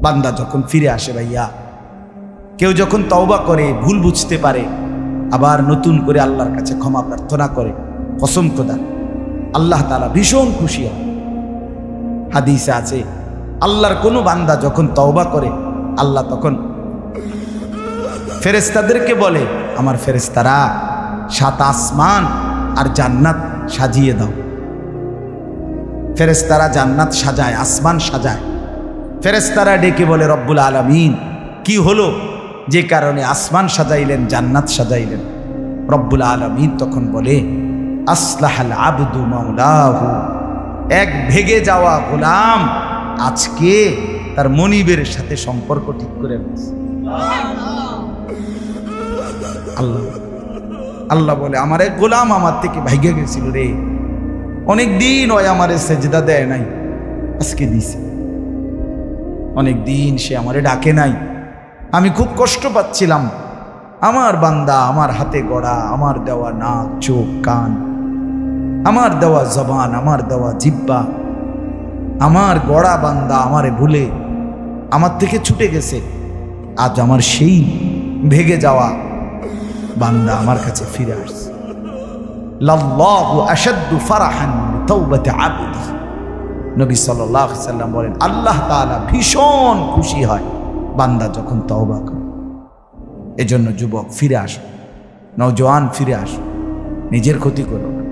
বান্দা যখন ফিরে আসে ভাইয়া, কেউ যখন তওবা করে, ভুল বুঝতে পারে, আবার নতুন করে আল্লাহর কাছে ক্ষমা প্রার্থনা করে, কসম খোদা আল্লাহ তাআলা ভীষণ খুশি হয়। হাদিসে আছে আল্লাহর কোনো বান্দা যখন তওবা করে, আল্লাহ তখন ফেরেশতাদেরকে বলে, আমার ফেরেশতারা 7 আসমান আর জান্নাত সাজিয়ে দাও। ফেরেশতারা জান্নাত সাজায়, আসমান সাজায়। ফেরেশতারা ডেকে বলে, রব্বুল আলামিন কি হলো যে কারণে আসমান সাজাইলেন, জান্নাত সাজাইলেন? রব্বুল আলামিন তখন বলে, আসলাহাল আবদু মাওলাহু, এক ভেগে যাওয়া গোলাম আজকে তার মনিবের সাথে সম্পর্ক ঠিক করে ফেলেছে। আল্লাহ আল্লাহ বলে, আমার এক গোলাম আমার থেকে ভাইগে গেছিল রে, অনেক দিন ওই আমারে সেজদা দেয় নাই, আজকে দিছে। অনেক দিন সে আমারে ডাকে নাই, আমি খুব কষ্ট পাচ্ছিলাম। আমার বান্দা আমার হাতে গড়া, আমার দেওয়া নাক, চোখ, কান, আমার দেওয়া জবান, আমার দেওয়া জিহ্বা, আমার গড়া বান্দা আমারে ভুলে আমার থেকে ছুটে গেছে। আজ আমার সেই ভেগে যাওয়া বান্দা আমার কাছে ফিরে আসছে। লাল্লাহু আশাদ্দু ফারাহান বিতাওবাতি আবদি, নবী সাল্লাল্লাহু আলাইহি ওয়াসাল্লাম বলেন, আল্লাহ তাআলা ভীষণ খুশি হয় বান্দা যখন তওবা করে। এজন্য যুবক ফিরে আসো, নওজোয়ান ফিরে আসো, নিজের ক্ষতি করো না।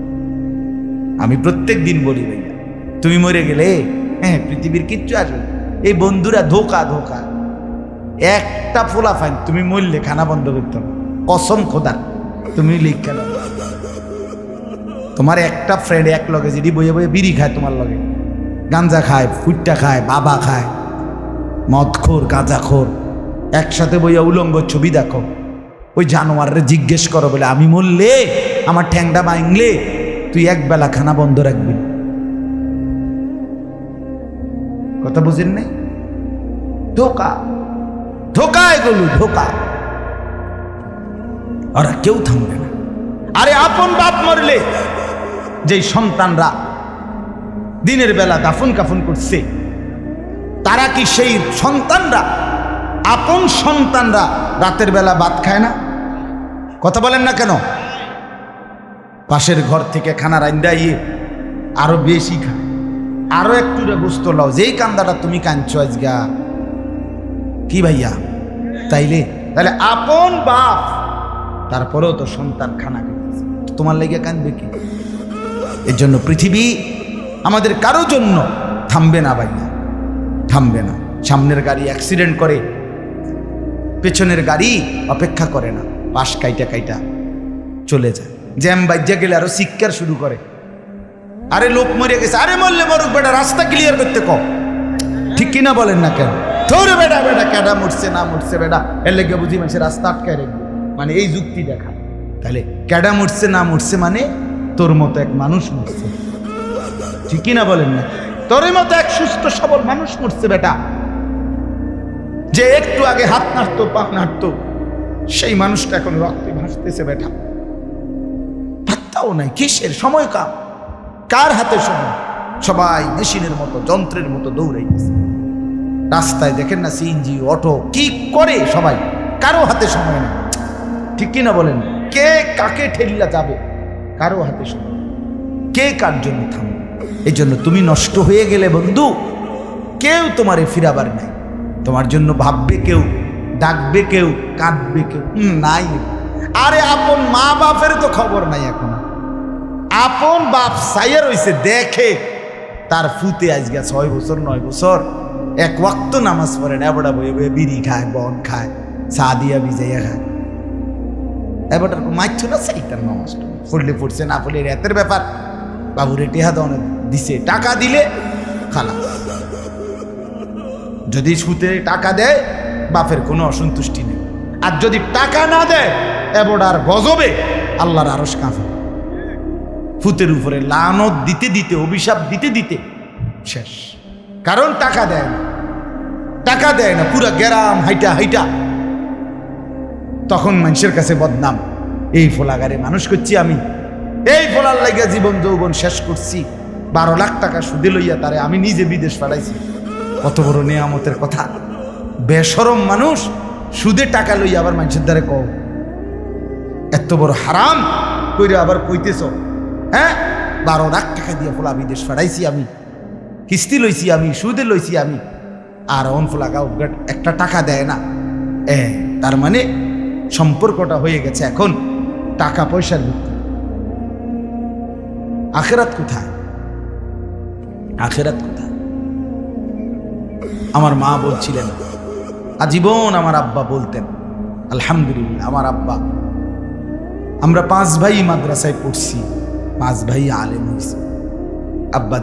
আমি প্রত্যেক দিন বলি ভাইয়া, তুমি মরে গেলে হ্যাঁ পৃথিবীর কিচ্ছু আসবে, এই বন্ধুরা ধোকা ধোকা। একটা ফোলা ফাইন, তুমি মরলে খানা বন্ধ করতে হবে, কসম খোদা। তুমি লিখে দাও, তোমার একটা ফ্রেন্ড এক লগে যদি বইয়ে বইয়ে বিড়ি খায়, তোমার লগে গাঞ্জা খায়, ফুটটা খায়, বাবা খায়, মদখোর, গাঁজাখোর, একসাথে বইয়া উলঙ্গ ছবি দেখো, ওই জানোয়ারে জিজ্ঞেস করো বলে, আমি মরলে আমার ঠ্যাংটা ভাঙলে তুই একবেলা খানা বন্ধ রাখবি। কথা বুঝেন নাই? ধোকা ধোকা, এগুলো ধোকা। ওরা কেউ থামবে না। আরে আপন বাপ মরলে যেই সন্তানরা দিনের বেলা দাফন কাফন করছে, তারা কি সেই সন্তানরা, আপন সন্তানরা রাতের বেলা ভাত খায় না? কথা বলেন না কেন? পাশের ঘর থেকে খানা রান্দাইয়ে আরো বেশি খায়, আরো একটু গোস্ত লাও, যেই কান্দাটা তুমি কাঁদছো আজগা কি ভাইয়া, তাইলে তাহলে আপন বাপ, তারপরেও তো সন্তান খানা খাইতেছে, তোমার লেগে কাঁদবে কি? এর জন্য পৃথিবী আমাদের কারো জন্য থামবে না ভাইয়া, থামবে না। সামনের গাড়ি অ্যাক্সিডেন্ট করে, পেছনের গাড়ি অপেক্ষা করে না, পাশ কাইটা কাইটা চলে যায়। জ্যাম বাজ্যা গেলে আরো শিক্ষার শুরু করে, আরে লোক মরে গেছে, আরে মরলে মরুক বেটা, রাস্তা ক্লিয়ার করতে কম। ঠিক কিনা বলেন না কেন? ধরে বেটা বেটা কেডা মরছে না মরছে বেটা, এর লেগে বুঝি মানুষের রাস্তা আটকায় রাখবে, মানে এই যুক্তি দেখা। তাহলে কেডা মরছে না মরছে মানে তোর মতো এক মানুষ মরছে। ঠিক কিনা বলেন না? তোর মতো এক সুস্থ সবল মানুষ মরছে বেটা, যে একটু আগে হাত নাড়তো, পা নাড়তো, সেই মানুষটা এখন রক্তে ভাসতেছে বেটা। ভাবতাও নাই কিসের সময়, কার হাতে সময়? সবাই মেশিনের মতো, যন্ত্রের মতো দৌড়াইতেছে। রাস্তায় দেখেন না সিএনজি, অটো, কি করে সবাই, কারো হাতে সময় নেই। ঠিক কিনা বলেন? কে কাকে ঠেলিয়া যাবে, কারো হাতে সময়, কে কার জন্য থামবে। এই জন্য তুমি নষ্ট হয়ে গেলে বন্ধু, কেউ তোমারে ফিরাবার নাই। তোমার জন্য ভাববে কেউ, ডাকবে কেউ, কাঁদবে কেউ নাই। আরে আপন মা বাপের তো খবর নাই এখন। আপন বাপ সাইয়া রইছে, দেখে তার ফুতে আজকে 6 বছর 9 বছর এক ওয়াক্ত নামাজ পড়ে না, এবড়া বয়ে বয়ে বিড়ি খায়, বন খায়, চা দিয়া ভিজাইয়া খায়। এবারটার মাইছ না সেইটার নামাজ পড়লে পড়ছে, না পড়লে রাতের ব্যাপার। বাবুরে টেহা দাও দিছে, টাকা দিলে খালাস। যদি সুতে টাকা দেয় বাপের কোনো অসন্তুষ্টি নেই, আর যদি টাকা না দেয় এবড়ার গজবে আল্লাহর আরশ কাঁপে। ফুতের উপরে লানত দিতে দিতে, অভিশাপ দিতে দিতে শেষ। কারণ টাকা দেয় না, টাকা দেয় না, পুরা গ্রাম হাইটা হাইটা তখন মানুষের কাছে বদনাম। এই ফোলাগারে মানুষ করছি আমি, এই ফোলার লাগিয়া জীবন যৌবন শেষ করছি, 12 লাখ টাকা সুদে লইয়া তারে আমি নিজে বিদেশ পাঠাইছি। কত বড় নিয়ামতের কথা। বেশরম মানুষ সুদে টাকা লই আবার মানুষের দ্বারে কও এত বড় হারাম কইরে আবার কইতেছ, হ্যাঁ 12 লাখ টাকা দিয়ে ফোলা বিদেশ ফাড়াইছি আমি, কিস্তি লইছি আমি, সুদে লইছি আমি, আর অন ফোলা গাও একটা টাকা দেয় না। তার মানে সম্পর্কটা হয়ে গেছে এখন টাকা পয়সার ভিত্তি। আখেরাত কোথায়? আখেরাত কোথায়? আমার মা বলছিলেন, আজীবন আমার আব্বা বলতেন, আলহামদুলিল্লাহ আমার আব্বা, আমরা 5 ভাই মাদ্রাসায় পড়ছি, 5 ভাই আলেম হয়েছে। আব্বা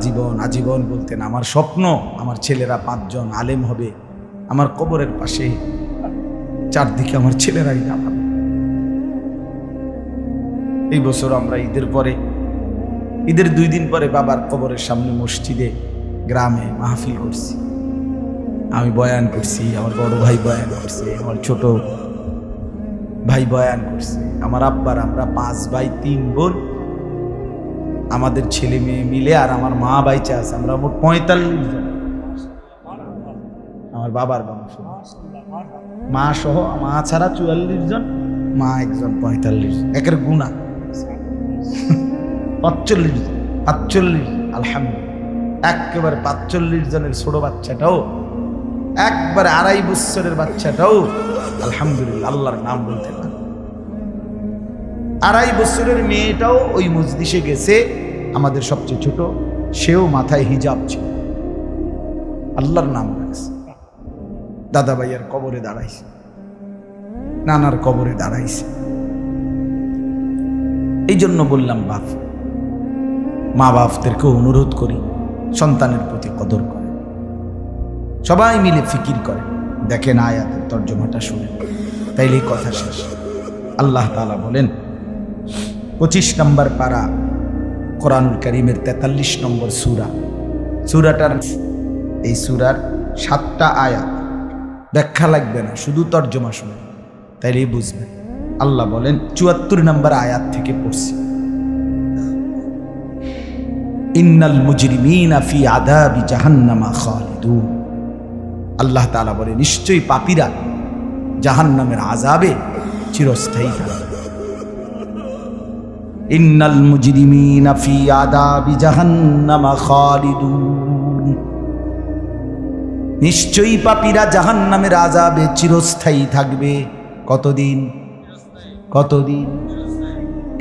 আজীবন বলতেন, আমার স্বপ্ন আমার ছেলেরা 5 জন আলেম হবে, আমার কবরের পাশে চারদিকে আমার ছেলেরাই দাঁড়াবে। এই বছর আমরা ঈদের 2 দিন পরে বাবার কবরের সামনে মসজিদে গ্রামে মাহফিল করছি। আমি বয়ান করছি, আমার বড় ভাই বয়ান করছে, আমার ছোট ভাই বয়ান করছে, আমার আব্বার আমরা 5 ভাই 3 বোন, আমাদের ছেলে মেয়ে মিলে আর আমার মা বাইচা আছে, আমরা মোট 45 জন। আমার বাবার বংশ, মা সহ, মা ছাড়া 44 জন, মা একজন 45, একের গুণা 45, আলহামদুলিল্লাহ। একেবারে 45 জনের ছোট বাচ্চাটাও, একবারে 2.5 বছরের বাচ্চাটাও আলহামদুলিল্লাহ আল্লাহর নাম বলতে পারে। 2.5 বছরের মেয়েটাও ওই মজলিসে গেছে, আমাদের সবচেয়ে ছোট, সেও মাথায় হিজাব ছিল, আল্লাহর নাম রাখছে। দাদা ভাইয়ের কবরে দাঁড়াইছে, নানার কবরে দাঁড়াইছে। এই জন্য বললাম মা বাপদেরকে অনুরোধ করি সন্তানের প্রতি কদর করে, সবাই মিলে ফিকির করে। দেখেন আয়াতের তর্জমাটা শুনে, তাইলেই কথা শেষ। আল্লাহ তাআলা বলেন 25 নম্বর পারা কোরআনুল কারীমের 43 নম্বর সূরাটার এই সূরার 7টা আয়াত, ব্যাখ্যা লাগবে না, শুধু তর্জমা শুনে তাইলেই বুঝবেন। আল্লাহ বলেন 74 নম্বর আয়াত থেকে পড়ছি, ইন্নাল মুজরিমিনা ফি আযাবি জাহান্নামা খালিদুন। আল্লাহ তাআলা বলে নিশ্চয়ই পাপীরা জাহান্নামের আযাবে চিরস্থায়ী থাকবে। ইন্নাল মুজরিমিনা ফি আযাবি জাহান্নামা খালিদুন, নিশ্চয়ই পাপীরা জাহান্নামের আযাবে চিরস্থায়ী থাকবে। কতদিন?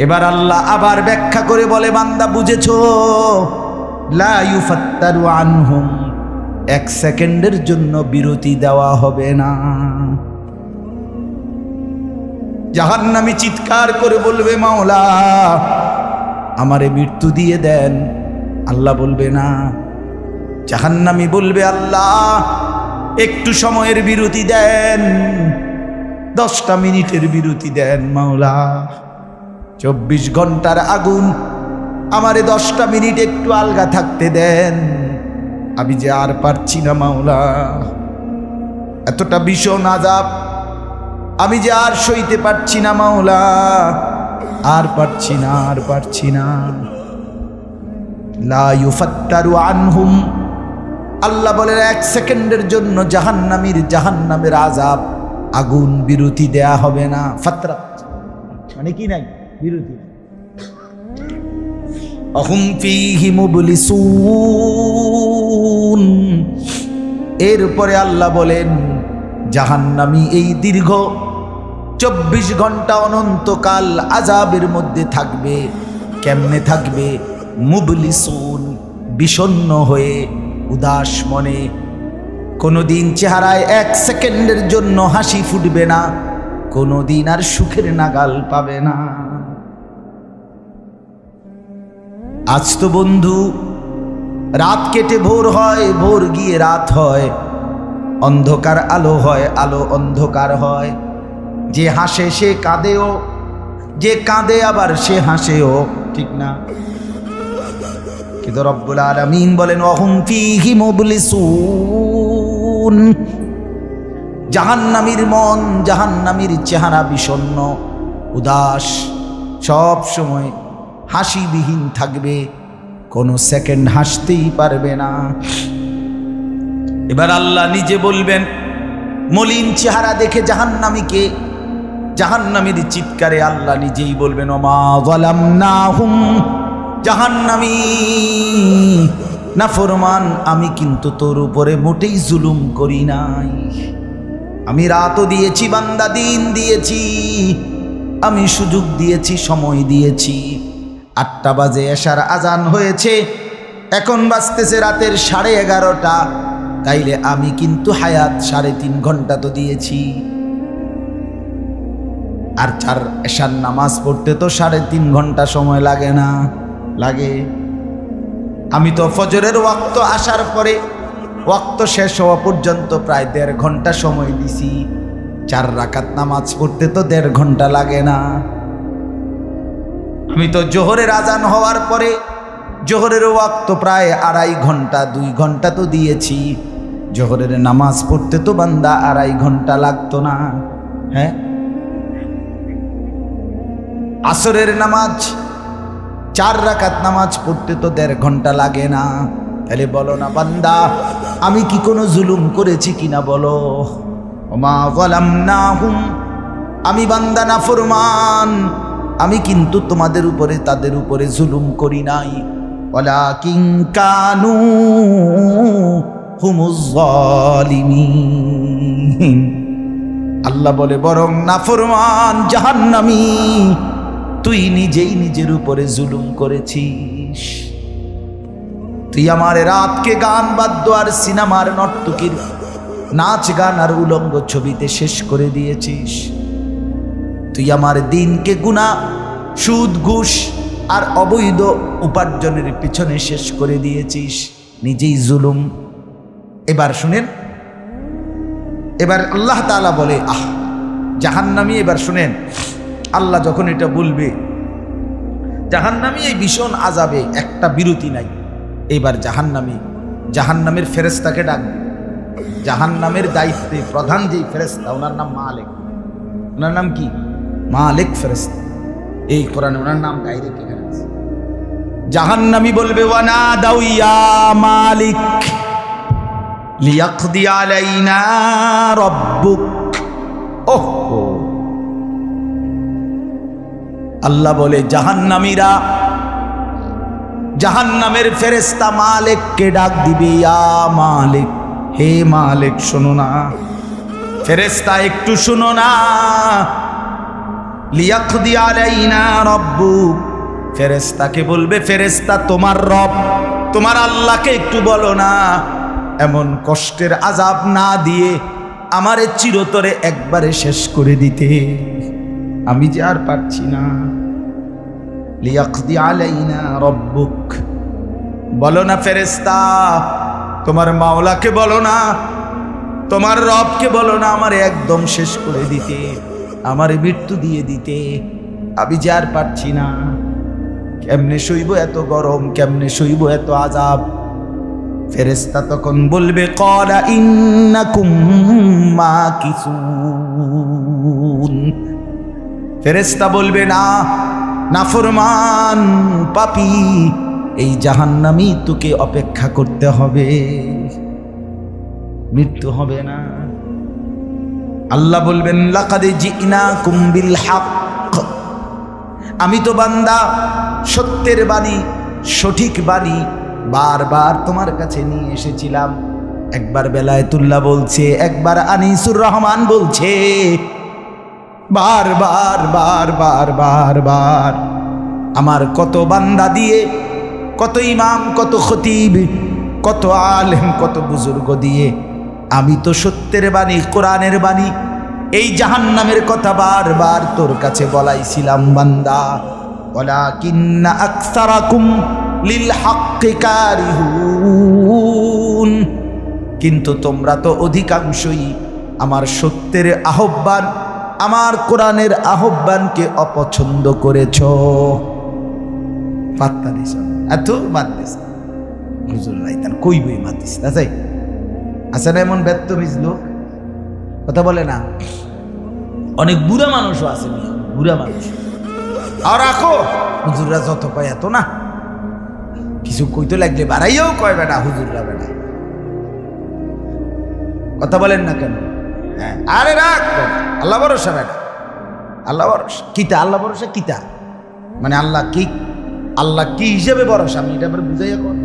এবার আল্লাহ আবার ব্যাখ্যা করে বলে, বান্দা বুঝেছো? লা ইউফাত্তারু আনহুম, 1 সেকেন্ডের জন্য বিরতি দেওয়া হবে না। জাহান্নামী চিৎকার করে বলবে, মাওলা আমারে মৃত্যু দিয়ে দেন। আল্লাহ বলবে না। জাহান্নামী বলবে, আল্লাহ একটু সময়ের বিরতি দেন, 10টা মিনিটের বিরতি দেন মাওলা। 24 ঘন্টার আগুন, আমারে 10টা মিনিট একটু আলগা থাকতে দেন, আমি যে আর পারছি না মাওলা, এতটা ভীষণ আযাব আমি যে আর সইতে পারছি না মাওলা, আর পারছি না। লা ইউফাত্তারু আনহুম, আল্লাহ বলেন 1 সেকেন্ডের জন্য জাহান্নামের আযাব, আগুন বিরতি দেয়া হবে না। ফাতরাত মানে কি নাই? বিরতি। আহুম ফীহি মুবলিসুন, এরপরে আল্লাহ বলেন জাহান্নামী এই দীর্ঘ 24 ঘন্টা অনন্তকাল আযাবের মধ্যে থাকবে। কেমনে থাকবে? মুবলিসুন, বিষণ্ণ হয়ে, উদাস মনে। কোনোদিন চেহারায় 1 সেকেন্ডের জন্য হাসি ফুটবে না, কোনোদিন আর সুখের নাগাল পাবে না। আজ তো বন্ধু রাত কেটে ভোর হয়, ভোর গিয়ে রাত হয়, অন্ধকার আলো হয়, আলো অন্ধকার হয়। যে হাসে সে কাঁদেও, যে কাঁদে আবার সে হাসেও, ঠিক না? কিন্তু রব্বুল আলামিন বলেন ওয়াহুম ফীহি মুবলিসুন, জাহান্নামীর মন, জাহান্নামীর চেহারা বিষণ্ণ, উদাস, সব সময় হাসিবিহীন থাকবে, কোনো সেকেন্ড হাসতেই পারবে না। এবার আল্লাহ নিজে বলবেন মলিন চেহারা দেখে জাহান্নামীকে, জাহান্নামীর চিৎকারে আল্লাহ নিজেই বলবেন ওমা যালামনাহুম, জাহান্নামী নাফরমান আমি কিন্তু তোর উপরে মোটেই জুলুম করি নাই। আমি রাতও দিয়েছি বান্দা, দিন দিয়েছি, আমি সুযোগ দিয়েছি, সময় দিয়েছি। 8টা বাজে এশার আজান হয়েছে, এখন বাজতেছে রাতের 11:30। তাইলে আমি কিন্তু হায়াত 3.5 ঘন্টা তো দিয়েছি। আর 4 এশার নামাজ পড়তে তো 3.5 ঘন্টা সময় লাগে না? লাগে। আমি তো ফজরের ওয়াক্ত আসার পরে ওয়াক্ত শেষ হওয়া পর্যন্ত প্রায় 1.5 ঘন্টা সময় দিছি। 4 রাকাত নামাজ পড়তে তো 1.5 ঘন্টা লাগে না? আমি তো জোহরের আজান হওয়ার পরে জোহরের ওয়াক্ত প্রায় 2.5 ঘন্টা, 2 ঘন্টা তো দিয়েছি। জোহরের নামাজ পড়তে তো বান্দা 2.5 ঘন্টা লাগতো না? হ্যাঁ। আসরের নামাজ 4 রাকাত নামাজ পড়তে তো 1.5 ঘন্টা লাগে না? তাহলে বলো না বান্দা আমি কি কোনো জুলুম করেছি কিনা বলো? ওমা যালামনাহুম, আমি বান্দা নাফরমান, আমি কিন্তু তোমাদের উপরে তাদের উপরে জুলুম করি নাই। ওয়ালাকিন কানু হুমুজ জালিমিন। আল্লাহ বলে বরং নাফরমান জাহান্নামী তুই নিজেই নিজের উপরে জুলুম করেছিস। তুই আমার রাতকে গান বাদ্য আর সিনেমার নর্তকীর নাচ গান আর উলঙ্গ ছবিতে শেষ করে দিয়েছিস। তুই আমার দিনকে গুনাহ, সুদ, ঘুষ আর অবৈধ উপার্জনের পিছনে শেষ করে দিয়েছিস, নিজেই জুলুম। এবার শুনেন, এবার আল্লাহ তাআলা বলে জাহান্নামী, এবার শুনেন আল্লাহ যখন এটা বলবে জাহান্নামী এই ভীষণ আযাবে একটা বিরতি নাই। এবার জাহান্নামের ফেরেশতাকে ডাকবে। জাহান্নামের দায়িত্বে প্রধান যেই ফেরেশতা, ওনার নাম মালিক। ওনার নাম কি? মালিক ফেরেশতা। এই কোরআনে ওনার নাম ডাইরেক্ট এখানে আছে। জাহান্নামী বলবে ওয়ানাদাউ ইয়া মালিক লিয়াকদি আলাইনা রাব্বুক। ওহো, আল্লাহ বলে জাহান্নামীরা, জাহান্নামের ফেরেশতা মালিককে ডাক দিবে, ইয়া মালিক, হে মালিক শোনো না। ফেরেশতা একটু শোনো না। লিয়াকদি আলাইনা রাব্বুক, ফেরেশতাকে বলবে ফেরেশতা তোমার রব, তোমার আল্লাহকে একটু বলো না এমন কষ্টের আযাব না দিয়ে আমারে চিরতরে একবারে শেষ করে দিতে, আমি যে আর পারছি না। লিয়াকদি আলাইনা রাব্বুক, বলো না ফেরেশতা, তোমার মাওলাকে বলো না, তোমার রবকে বলো না আমারে একদম শেষ করে দিতে, আমারে মৃত্যু দিয়ে দিতে, আমি যে আর পারছি না। কেমনে সইব এত গরম, কেমনে সইব এত আযাব? ফেরেশতা তখন বলবে ক্বালা ইন্নাকুম মাকিসুন। ফেরেশতা বলবে না নাফরমান পাপী, এই জাহান্নামী তোকে অপেক্ষা করতে হবে, মৃত্যু হবে না। আল্লাহ বলবেন লাকাদ জিনাকুম বিল হক, আমি তো বান্দা সত্যের বাণী, সঠিক বাণী বারবার তোমার কাছে নিয়ে এসেছিলাম। একবার বেলায়েতুল্লাহ বলছে, একবার আনিসুর রহমান বলছে, বারবার বারবার বারবার আমার কত বান্দা দিয়ে, কত ইমাম, কত খতিব, কত আলেম, কত বুজুর্গ দিয়ে আমি তো সত্যের বাণী, কোরআনের বাণী, এই জাহান্নামের কথা বারবার তোর কাছে বলাইছিলাম বান্দা। ওয়ালাকিন্না আকসারাকুম লিল হাক্কি কারিহুন, কিন্তু তোমরা তো অধিকাংশই আমার সত্যের আহ্বান, আমার কোরআনের আহ্বানকে অপছন্দ করেছ। পাত্তা দিস এত বাদ দিস হুজুর রাইতান কই বই মাতিস না যাই আছে না এমন ব্যর্থবিজ লোক, কথা বলে না। অনেক বুড়া মানুষও আছে, বুড়া মানুষ। আর রাখো হুজুররা যত পায় এত না, কিছু কইতে লাগলে বাড়াইয়াও কয় বেটা হুজুররা বেটা, কথা বলেন না কেন? হ্যাঁ, আরে রাখ আল্লাহ ভরসা বেটা, আল্লাহ ভরসা কিতা, আল্লাহ ভরসা কিতা মানে আল্লাহ কি, আল্লাহ কি হিসেবে ভরসা আমি এটা আবার বুঝাই। এখন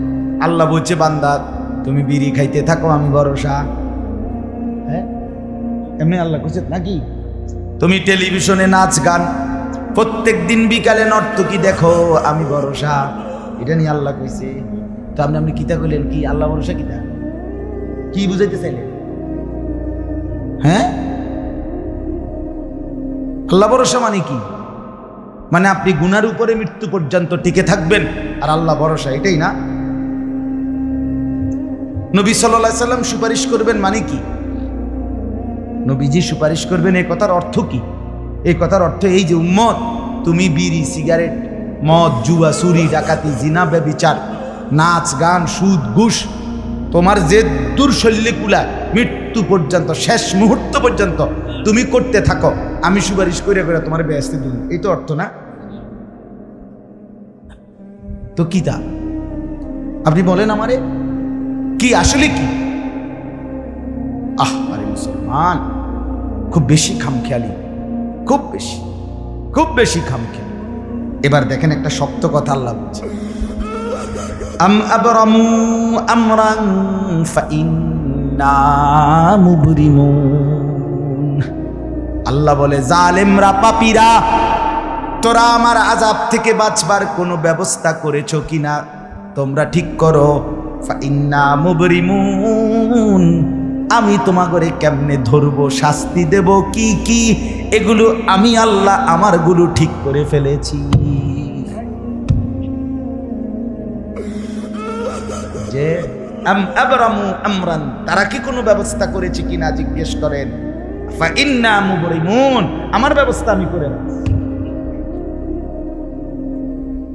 আল্লাহ বলছে বান্দা তুমি বিড়ি খাইতে থাকো আমি ভরসা। হ্যাঁ, এমনি আল্লাহ কইছে নাকি? তুমি টেলিভিশনে নাচ গান প্রত্যেক দিন বিকালে নর্তকী দেখো আমি ভরসা, এটা নিয়ে আল্লাহ কইছে। তো আপনি কিতা কইলেন কি আল্লাহ ভরসা কিতা, কি বুঝাইতে চাইলেন? হ্যাঁ, আল্লাহ ভরসা মানে কি? মানে আপনি গুনার উপরে মৃত্যু পর্যন্ত টিকে থাকবেন আর আল্লাহ ভরসা, এটাই না? নবী সাল্লাল্লাহু আলাইহি সাল্লাম সুপারিশ করবেন মানে কি? নবীজি সুপারিশ করবেন এই কথার অর্থ কি? এই কথার অর্থ এই যে উম্মত তুমি বিড়ি সিগারেট মদ জুয়া চুরি ডাকাতি জিনা ব্যভিচার নাচ গান সুদ ঘুষ তোমার যে দুর্শল্যে কুলা মৃত্যু পর্যন্ত শেষ মুহূর্ত পর্যন্ত তুমি করতে থাকো, আমি সুপারিশ করে করে তোমার বেহেশতে দিব, এই তো অর্থ না? তো কি তা আপনি বলেন আমারে কি আসলে কি? আরে মুসলমান খুব বেশি খামখেয়ালি, খুব বেশি খামখেয়ালি। এবার দেখেন একটা শক্ত কথা আল্লাহ বলছে, আম আবরামু আমরান ফাইন্না মুবরিমুন। আল্লাহ বলে জালেমরা পাপীরা তোরা আমার আযাব থেকে বাঁচবার কোনো ব্যবস্থা করেছো কিনা তোমরা ঠিক করো। ফাইন্না মুবরিমুন, আমি তোমাগরে কেমনে ধরবো শাস্তি দেব কি কি এগুলো আমি আল্লাহ আমারগুলো ঠিক করে ফেলেছি। যে আম আবরামু আমরান, তারা কি কোনো ব্যবস্থা করেছে কিনা জিজ্ঞেস করেন। ফাইন্না মুবরিমুন, আমার ব্যবস্থা আমি করে না।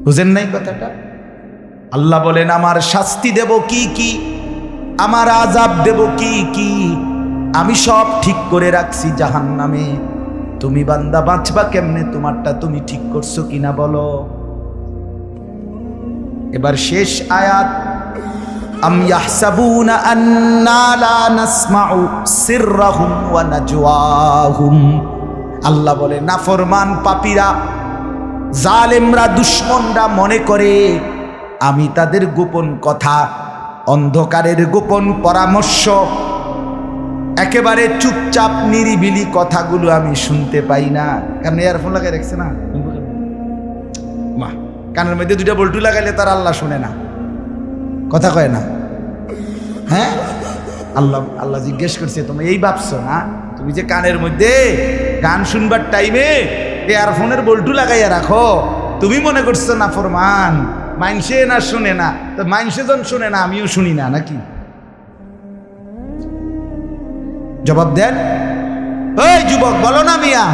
বুঝেন নাই কথাটা? আল্লাহ বলেন আমার শাস্তি দেব কি কি, আমার আযাব দেব কি কি আমি সব ঠিক করে রাখছি জাহান্নামে। তুমি বান্দা বাঁচবা কেমনে তোমারটা তুমি ঠিক করছো কিনা বলো। এবার শেষ আয়াত, আম ইয়াহসাবুনা আন্না লা নাসমাউ সিররাহুম ওয়া নাজওয়াহুম। আল্লাহ বলে নাফরমান পাপীরা জালেমরা দুশমনরা মনে করে আমি তাদের গোপন কথা অন্ধকারের গোপন পরামর্শ একেবারে চুপচাপ নিরিবিলি কথাগুলো আমি শুনতে পাই না। কারণ ইয়ারফোন লাগাই রাখছে না, মা কানের মধ্যে দুইটা বল্টু লাগাইলে তার আল্লাহ শুনে না, কথা কয় না। হ্যাঁ, আল্লাহ জিজ্ঞেস করছে তুমি এই ভাবছো না তুমি যে কানের মধ্যে গান শুনবার টাইমে ইয়ারফোনের বল্টু লাগাইয়া রাখো, তুমি মনে করছো না ফরমান মাইনসে না শুনে না, তো মাইনসে যখন শুনে না আমিও শুনি না নাকি? জবাব দেন, ওই যুবক বলো না মিয়া,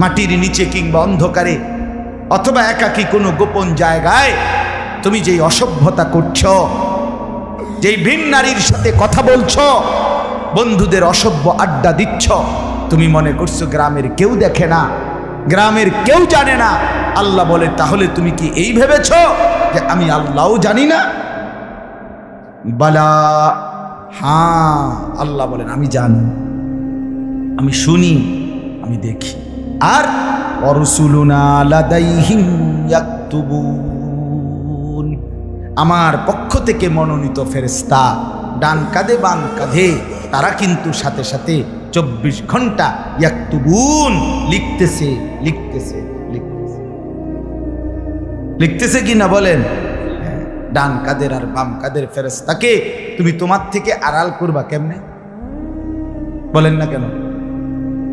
মাটির নিচে কিংবা অন্ধকারে অথবা একাকী কোনো গোপন জায়গায় তুমি যেই অসভ্যতা করছো, যেই ভিন নারীর সাথে কথা বলছো, বন্ধুদের অসভ্য আড্ডা দিচ্ছ, তুমি মনে করছো গ্রামের কেউ দেখে না, গ্রামের কেউ জানে না। আল্লাহ বলে তাহলে তুমি কি এই ভেবেছ যে আমি আল্লাহও জানি না? বালা, হ্যাঁ আল্লাহ বলেন আমি জানি, আমি শুনি, আমি দেখি। আর অরসুলুনা লাদাইহিম ইয়াকতুবুন, আমার পক্ষ থেকে মনোনীত ফেরেশতা ডান কাঁধে বাম কাঁধে তারা কিন্তু সাথে সাথে 24 ঘন্টা ইয়াকতুবুন লিখতেছে লিখতেছে লিখতেছে লিখতেছে কি না বলেন? ডান কাদের আর বাম কাদের ফেরেশতাকে তুমি তোমার থেকে আড়াল করবা কেমনে? বলেন না কেন?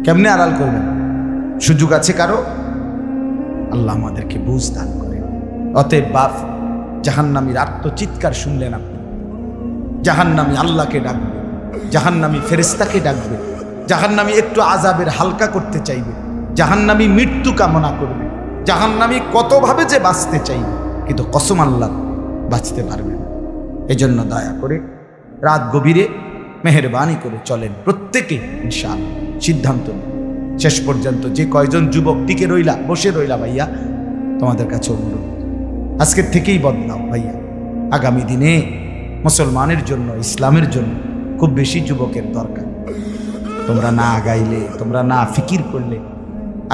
কেমনে আড়াল করবেন? সুযোগ আছে কারো? আল্লাহ আমাদেরকে বুঝ দান করে। অতএব বাপ, জাহান্নামীর আত্মচিৎকার শুনলেন আপনি, জাহান্নামী আল্লাহকে ডাকবে, জাহান্নামী ফেরেশতাকে ডাকবে, জাহান্নামী একটু আযাবের হালকা করতে চাইবে, জাহান্নামী মৃত্যু কামনা করবে, জাহান্নামী কতভাবে যে বাঁচতে চাইবে, কিন্তু কসম আল্লাহ বাঁচতে পারবে না। এজন্য দয়া করে রাত গভীরে মেহেরবানি করে চলেন প্রত্যেকে, ইনশাআল্লাহ সিদ্ধান্ত নিন। শেষ পর্যন্ত যে কয়জন যুবক টিকে রইলা, বসে রইলা, ভাইয়া তোমাদের কাছে অনুরোধ, আজকের থেকেই বদলাও ভাইয়া। আগামী দিনে মুসলমানের জন্য, ইসলামের জন্য খুব বেশি যুবকের দরকার। তোমরা না আগাইলে, তোমরা না ফিকির করলে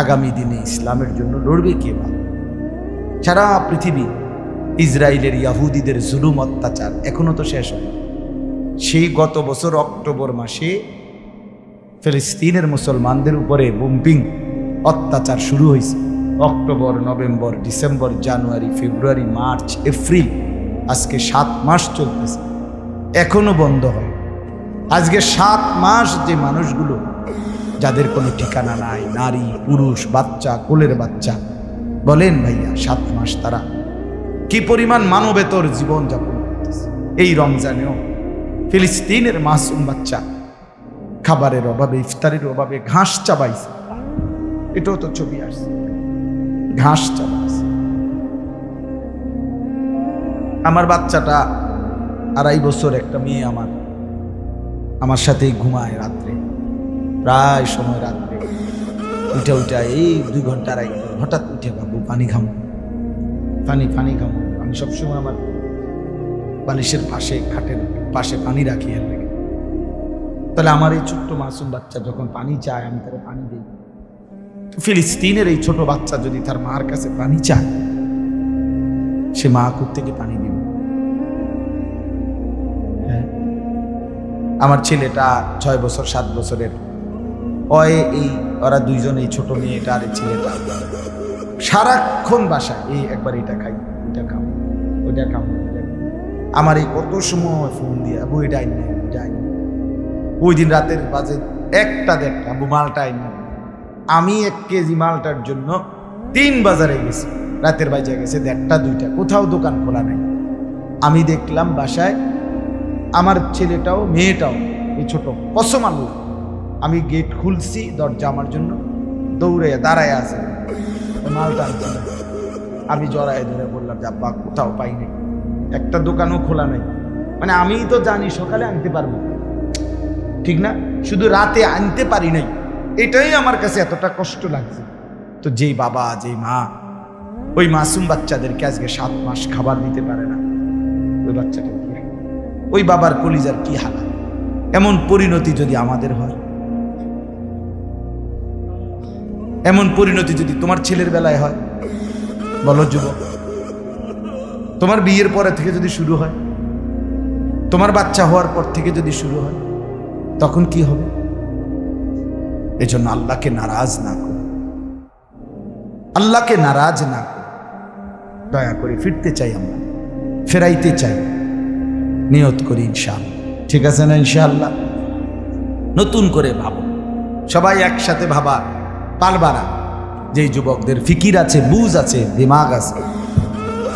আগামী দিনে ইসলামের জন্য লড়বে কে? বা সারা পৃথিবী ইসরায়েলের ইয়াহুদিদের জুলুম অত্যাচার এখনো তো শেষ হয়। সেই গত বছর অক্টোবর মাসে ফিলিস্তিনের মুসলমানদের উপরে বোম্বিং অত্যাচার শুরু হয়েছে। অক্টোবর, নভেম্বর, ডিসেম্বর, জানুয়ারি, ফেব্রুয়ারি, মার্চ, এপ্রিল, আজকে 7 মাস চলতেছে, এখনো বন্ধ হয়। আজকে 7 মাস যে মানুষগুলো যাদের কোনো ঠিকানা নাই, নারী, পুরুষ, বাচ্চা, কোলের বাচ্চা, বলেন ভাইয়া 7 মাস তারা কি পরিমাণ মানবেতর জীবন যাপন করতেছে। এই রমজানেও ফিলিস্তিনের মাসুম বাচ্চা খাবারের অভাবে, ইফতারের অভাবে ঘাস চাবাইছে। এটাও তো ছবি আসছে, ঘাস চাবাইছে। আমার বাচ্চাটা 2.5 বছর, একটা মেয়ে আমার সাথেই ঘুমায় রাত্রে, প্রায় সময় রাত্রে উঠা এই 2 ঘন্টা 2.5 ঘন্টা হঠাৎ উঠে, বাবু পানি খামো, পানি খামো। আমি সবসময় আমার বালিশের পাশে, খাটের পাশে পানি রাখি এর লেগে। তাহলে আমার এই ছোট্ট মাসুম বাচ্চা যখন পানি চায়, আমি তাকে পানি দিই। ফিলিস্তিনের এই ছোট বাচ্চা যদি তার মার কাছে পানি চায়, সে মা থেকে পানি দিবে? হ্যাঁ, আমার ছেলেটা 6 বছর 7 বছরের, ওরা দুইজন, এই ছোট মেয়েটা আর এই ছেলেটা সারাক্ষণ বাসায় এই একবার এটা খাই, ওইটা খাও, ওইটা খাও। আমার এই কত সময় ফোন দিয়ে, আবু এটা আইন, ওই দিন রাতের বাজে 1টা-1:30, আবু মালটা আইন। আমি 1 কেজি মালটার জন্য 3 বাজারে গেছি, রাতের বাজে গেছে 1:30-2টা, কোথাও দোকান খোলা নাই। আমি দেখলাম বাসায় আমার ছেলেটাও মেয়েটাও, এই ছোট, কসম আল্লাহ, আমি গেট খুলছি, দরজা আমার জন্য দৌড়ে দাঁড়ায় আছে, মালটা আনছে না। আমি জড়ায় ধরে বললাম যে আব্বা কোথাও পাই নাই, একটা দোকানও খোলা নাই। মানে আমি তো জানি সকালে আনতে পারবো, ঠিক না, শুধু রাতে আনতে পারি নাই, এটাই আমার কাছে এতটা কষ্ট লাগছে। তো যেই বাবা, যেই মা ওই মাসুম বাচ্চাদেরকে আজকে 7 মাস খাবার দিতে পারে না, ওই বাচ্চাটা কি, ওই বাবার কলিজার কি হালাত? এমন পরিণতি যদি আমাদের হয়, এমন পরিণতি যদি তোমার ছেলের বেলায় হয়, বলো যুবক, তোমার বিয়ের পরে থেকে যদি শুরু হয়, তোমার বাচ্চা হওয়ার পর থেকে যদি শুরু হয়, তখন কি হবে? এজন্য আল্লাহকে নারাজ না করো, আল্লাহকে নারাজ না করো। দয়া করে ফিরতে চাই, আমরা ফেরাইতে চাই, নিয়ত করি ইনশাআল্লাহ। ঠিক আছে না? ইনশাআল্লাহ নতুন করে ভাবো, সবাই একসাথে ভাবা পারবা না। যেই যুবকদের ফিকির আছে, বুঝ আছে, দিমাগ আছে,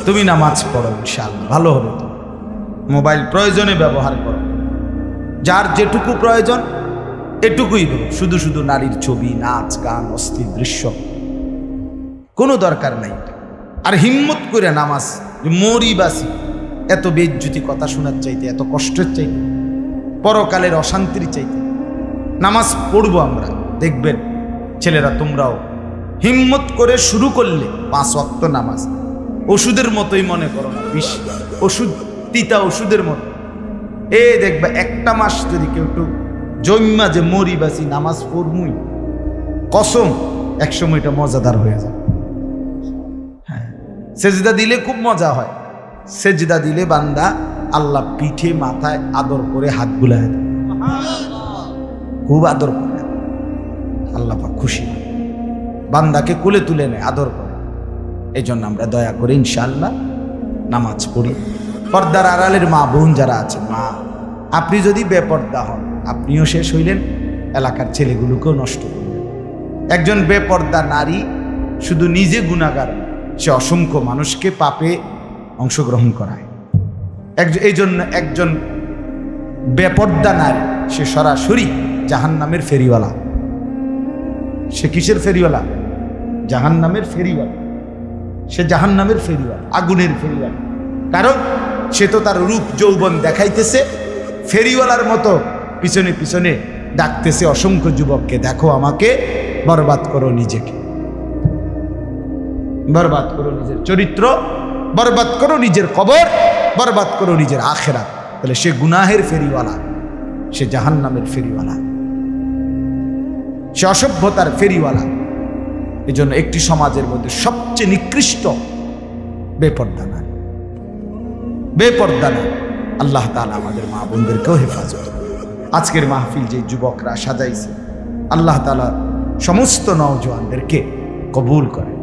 তুমি নামাজ পড়ো, ইনশাআল্লাহ ভালো হবে। তো মোবাইল প্রয়োজনে ব্যবহার করো, যার যেটুকু প্রয়োজন এটুকুই দেবো। শুধু শুধু নারীর ছবি, নাচ, গান, অস্থির দৃশ্য কোনো দরকার নাই। আর হিম্মত করে নামাজ, মরি বাসি, এত বেজ্জুতি কথা শোনার চাইতে, এত কষ্টের চাইতে, পরকালের অশান্তির চাইতে নামাজ পড়বো আমরা। দেখবেন ছেলেরা, তোমরাও হিম্মত করে শুরু করলে 5 ওয়াক্ত নামাজ ওষুধের মতোই মনে করো না, বিষ ওষুধ, তিতা ওষুধের মতো। দেখবে 1টা মাস যদি কেউ একটু জন্মা যে মরি বাসি নামাজ পড়মুই, কসম একসময় এটা মজাদার হয়ে যায়। হ্যাঁ, সেজদা দিলে খুব মজা হয়। সেজদা দিলে বান্দা আল্লাহ পিঠে মাথায় আদর করে হাত বুলায়, খুব আদর করে, আল্লাহ পাক খুশি, বান্দাকে কোলে তুলে নেয়, আদর করে। এই জন্য আমরা দয়া করে ইনশাআল্লাহ নামাজ পড়ি। পর্দার আড়ালের মা বোন যারা আছে, মা, আপনি যদি বেপর্দা হন, আপনিও শেষ হইলেন, এলাকার ছেলেগুলোকেও নষ্ট করলেন। একজন বেপর্দা নারী শুধু নিজে গুনাহগার, সে অসংখ্য মানুষকে পাপে অংশগ্রহণ করায়। এই জন্য একজন বেপর্দা নারী, সে সরাসরি জাহান্নামের ফেরিওয়ালা। সে কিসের ফেরিওয়ালা? জাহান্নামের ফেরিওয়ালা। সে জাহান্নামের ফেরিওয়ালা, আগুনের ফেরিওয়ালা। কারণ সে তো তার রূপ যৌবন দেখাইতেছে, ফেরিওয়ালার মতো পিছনে পিছনে ডাকতেছে অসংখ্য যুবককে, দেখো আমাকে, বরবাদ করো নিজেকে, বরবাদ করো নিজের চরিত্র, বরবাদ করো নিজের কবর, বরবাদ করো নিজের আখেরাত। তাহলে সে গুনাহের ফেরিওয়ালা। সে জাহান্নামের ফেরিওয়ালা, সে অসভ্যতার ফেরিওয়ালা। এজন্য একটি সমাজের মধ্যে সবচেয়ে নিকৃষ্ট বেপর্দা নারী, বেপর্দা নারী। আল্লাহ তাআলা আমাদের মা বোনদেরকেও হেফাজত। আজকের মাহফিল যে যুবকরা সাজাইছে, আল্লাহ তাআলা সমস্ত নওজোয়ানদেরকে কবুল করে।